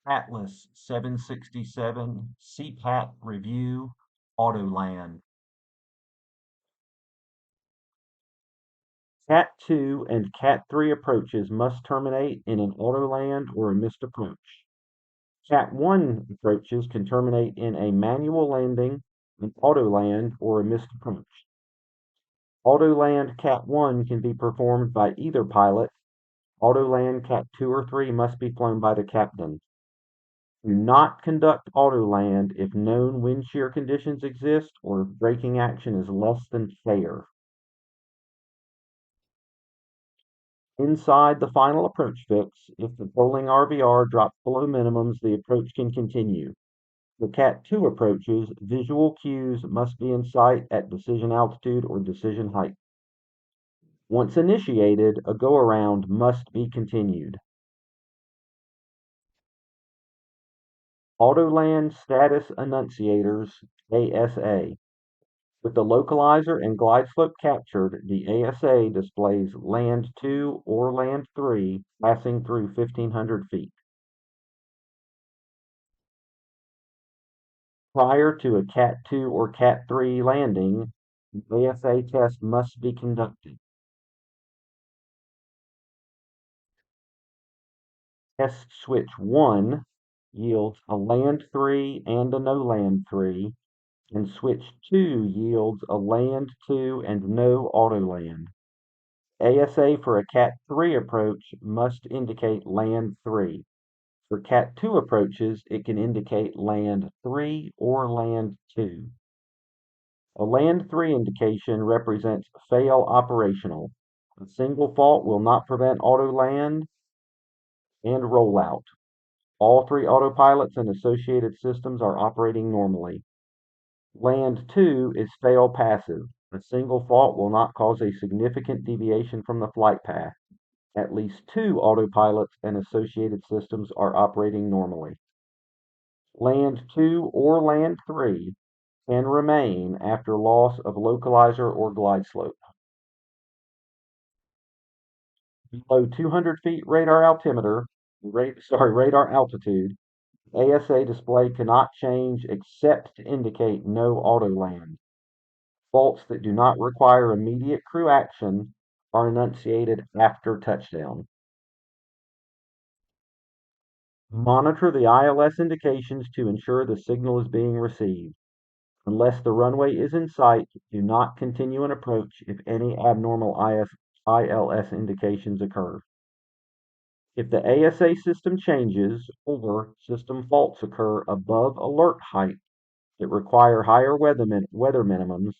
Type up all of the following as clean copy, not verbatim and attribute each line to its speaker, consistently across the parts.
Speaker 1: Atlas 767, Cpat Review, Autoland. Cat 2 and Cat 3 approaches must terminate in an autoland or a missed approach. Cat 1 approaches can terminate in a manual landing, an autoland, or a missed approach. Autoland Cat 1 can be performed by either pilot. Autoland Cat 2 or 3 must be flown by the captain. Do not conduct autoland if known wind shear conditions exist or if braking action is less than fair. Inside the final approach fix, if the polling RVR drops below minimums, the approach can continue. For Cat 2 approaches, visual cues must be in sight at decision altitude or decision height. Once initiated, a go-around must be continued. Autoland Status Annunciators, ASA. With the localizer and glide slope captured, the ASA displays Land 2 or Land 3 passing through 1,500 feet. Prior to a Cat 2 or Cat 3 landing, the ASA test must be conducted. Test switch 1 yields a Land 3 and a no Land 3, and switch 2 yields a Land 2 and no Autoland. ASA for a Cat 3 approach must indicate Land 3. For Cat 2 approaches, it can indicate Land 3 or Land 2. A Land 3 indication represents fail operational. A single fault will not prevent auto land and rollout. All three autopilots and associated systems are operating normally. Land 2 is fail passive. A single fault will not cause a significant deviation from the flight path. At least two autopilots and associated systems are operating normally. Land 2 or Land 3 can remain after loss of localizer or glide slope. Below 200 feet radar altimeter, radar altitude, ASA display cannot change except to indicate no auto land. Faults that do not require immediate crew action are enunciated after touchdown. Monitor the ILS indications to ensure the signal is being received. Unless the runway is in sight, do not continue an approach if any abnormal ILS indications occur. If the ASA system changes or system faults occur above alert height that require higher weather minimums,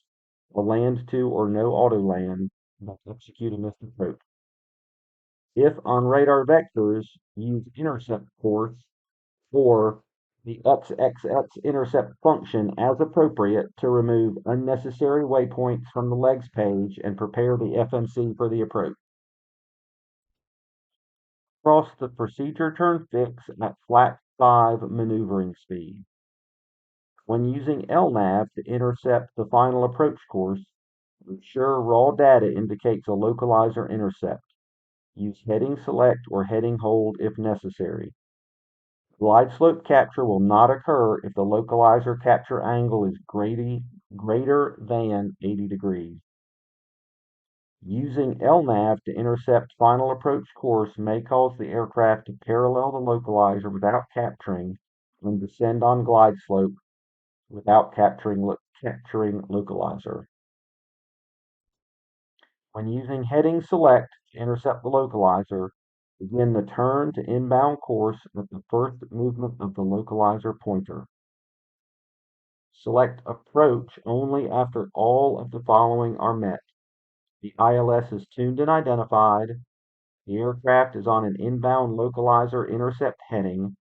Speaker 1: a Land 2 or no auto land must execute a missed approach. If on radar vectors, use intercept course or the XXX intercept function as appropriate to remove unnecessary waypoints from the legs page and prepare the FMC for the approach. Cross the procedure turn fix at flat 5 maneuvering speed. When using LNAV to intercept the final approach course, ensure raw data indicates a localizer intercept. Use heading select or heading hold if necessary. Glide slope capture will not occur if the localizer capture angle is greater than 80 degrees. Using LNAV to intercept final approach course may cause the aircraft to parallel the localizer without capturing and descend on glide slope without capturing localizer. When using heading select to intercept the localizer, begin the turn to inbound course at the first movement of the localizer pointer. Select approach only after all of the following are met. The ILS is tuned and identified. The aircraft is on an inbound localizer intercept heading.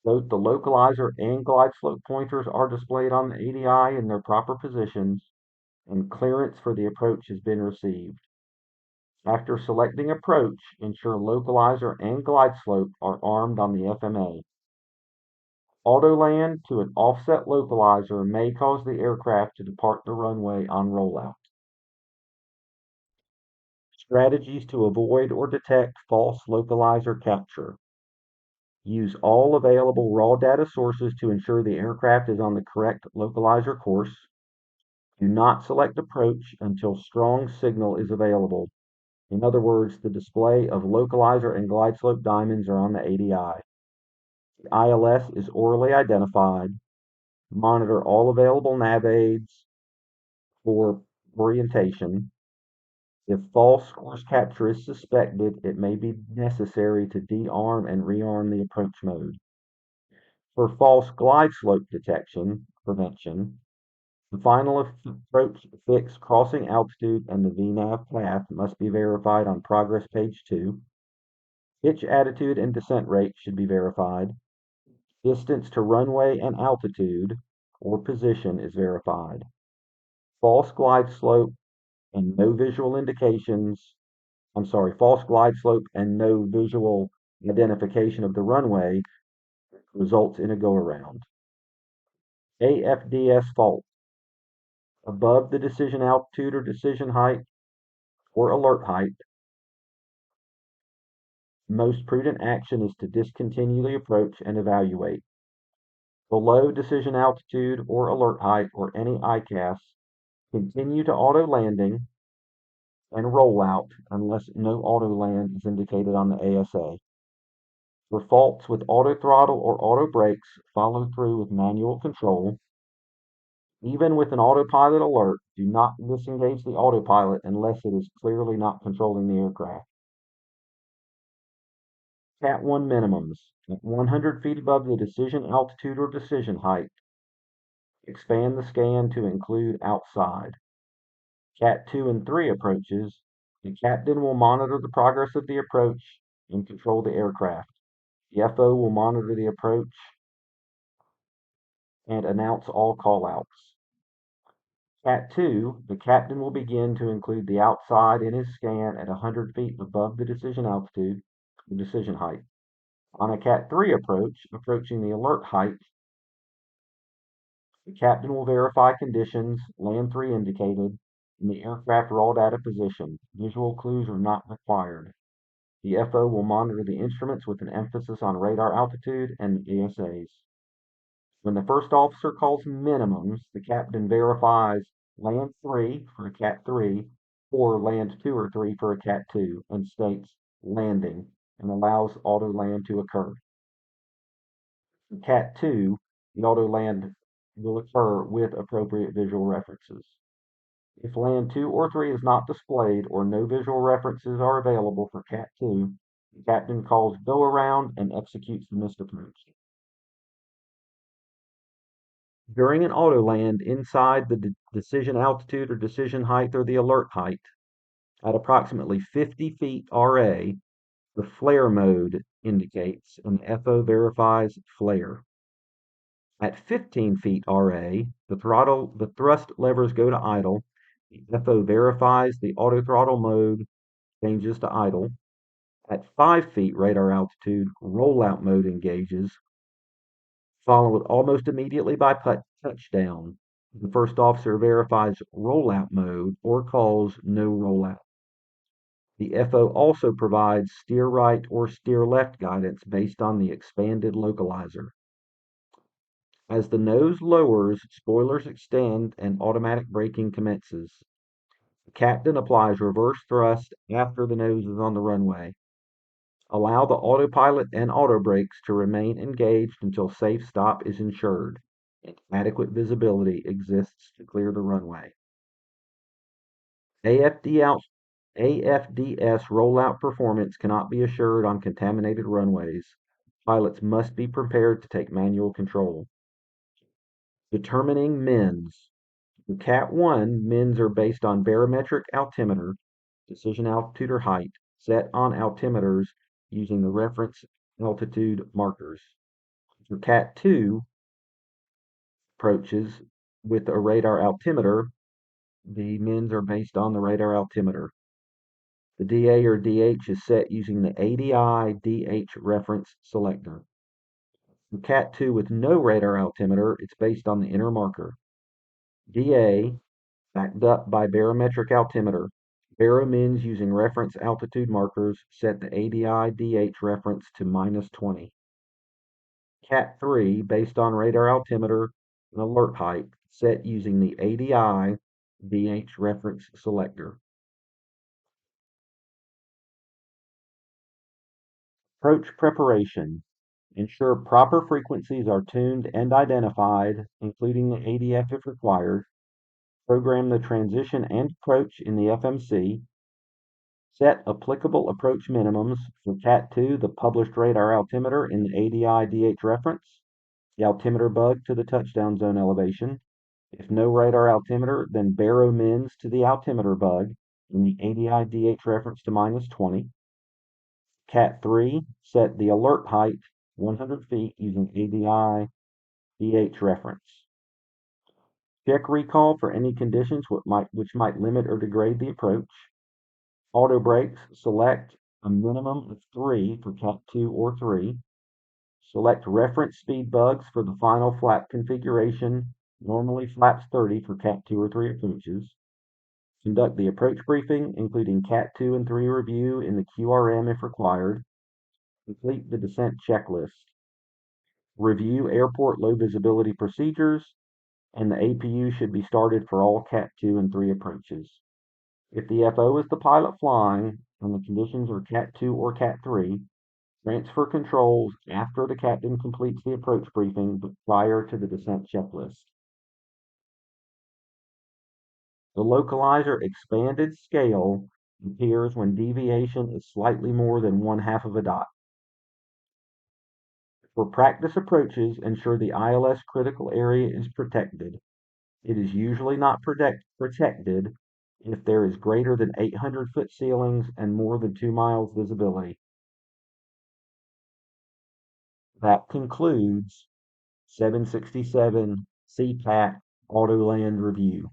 Speaker 1: Both the localizer and glide slope pointers are displayed on the ADI in their proper positions, and clearance for the approach has been received. After selecting approach, ensure localizer and glide slope are armed on the FMA. Autoland to an offset localizer may cause the aircraft to depart the runway on rollout. Strategies to avoid or detect false localizer capture. Use all available raw data sources to ensure the aircraft is on the correct localizer course. Do not select approach until strong signal is available. In other words, the display of localizer and glide slope diamonds are on the ADI. The ILS is orally identified. Monitor all available nav aids for orientation. If false course capture is suspected, it may be necessary to de-arm and rearm the approach mode. For false glide slope prevention, the final approach fix crossing altitude and the VNAV path must be verified on progress page 2. Pitch attitude and descent rate should be verified. Distance to runway and altitude or position is verified. False glide slope and no visual indications, false glide slope and no visual identification of the runway results in a go-around. AFDS fault. Above the decision altitude or decision height or alert height, most prudent action is to discontinue the approach and evaluate. Below decision altitude or alert height or any ICAS, continue to auto landing and roll out unless no auto land is indicated on the ASA. For faults with auto throttle or auto brakes, follow through with manual control. Even with an autopilot alert, do not disengage the autopilot unless it is clearly not controlling the aircraft. Cat 1 minimums. At 100 feet above the decision altitude or decision height, expand the scan to include outside. Cat 2 and 3 approaches, the captain will monitor the progress of the approach and control the aircraft. The FO will monitor the approach and announce all callouts. Cat 2, the captain will begin to include the outside in his scan at 100 feet above the decision altitude or decision height. On a Cat 3 approach, approaching the alert height, the captain will verify conditions, land 3 indicated, and the aircraft raw data position. Visual clues are not required. The FO will monitor the instruments with an emphasis on radar altitude and the ESAs. When the first officer calls minimums, the captain verifies land 3 for a Cat 3 or land 2 or 3 for a Cat 2 and states landing and allows auto land to occur. For Cat 2, the auto land will occur with appropriate visual references. If land 2 or 3 is not displayed or no visual references are available for Cat 2, the captain calls go around and executes the missed approach. During an auto land inside the decision altitude or decision height or the alert height, at approximately 50 feet RA, the flare mode indicates and FO verifies flare. At 15 feet RA, the thrust levers go to idle. The FO verifies the auto throttle mode changes to idle. At 5 feet radar altitude, rollout mode engages, followed almost immediately by touchdown. The first officer verifies rollout mode or calls no rollout. The FO also provides steer right or steer left guidance based on the expanded localizer. As the nose lowers, spoilers extend and automatic braking commences. The captain applies reverse thrust after the nose is on the runway. Allow the autopilot and auto brakes to remain engaged until safe stop is ensured and adequate visibility exists to clear the runway. AFDS rollout performance cannot be assured on contaminated runways. Pilots must be prepared to take manual control. Determining MINs. For Cat 1, MINs are based on barometric altimeter, decision altitude or height, set on altimeters using the reference altitude markers. For Cat 2 approaches with a radar altimeter, the MINs are based on the radar altimeter. The DA or DH is set using the ADI DH reference selector. For Cat 2 with no radar altimeter, it's based on the inner marker. DA backed up by barometric altimeter. Baro MINs using reference altitude markers set the ADI DH reference to -20. Cat 3, based on radar altimeter and alert height, set using the ADI DH reference selector. Approach preparation. Ensure proper frequencies are tuned and identified, including the ADF if required. Program the transition and approach in the FMC. Set applicable approach minimums for Cat 2, the published radar altimeter in the ADI DH reference, the altimeter bug to the touchdown zone elevation. If no radar altimeter, then baro mins to the altimeter bug in the ADI DH reference to -20. Cat 3, set the alert height 100 feet using ADI DH reference. Check recall for any conditions which might limit or degrade the approach. Auto brakes, select a minimum of 3 for Cat 2 or 3. Select reference speed bugs for the final flap configuration, normally flaps 30 for Cat 2 or 3 approaches. Conduct the approach briefing, including Cat 2 and 3 review in the QRM if required. Complete the descent checklist. Review airport low visibility procedures, and the APU should be started for all Cat 2 and 3 approaches. If the FO is the pilot flying and the conditions are Cat 2 or Cat 3, transfer controls after the captain completes the approach briefing but prior to the descent checklist. The localizer expanded scale appears when deviation is slightly more than 1/2 of a dot. For practice approaches, ensure the ILS critical area is protected. It is usually not protected if there is greater than 800-foot ceilings and more than 2 miles visibility. That concludes 767 Cpat Autoland review.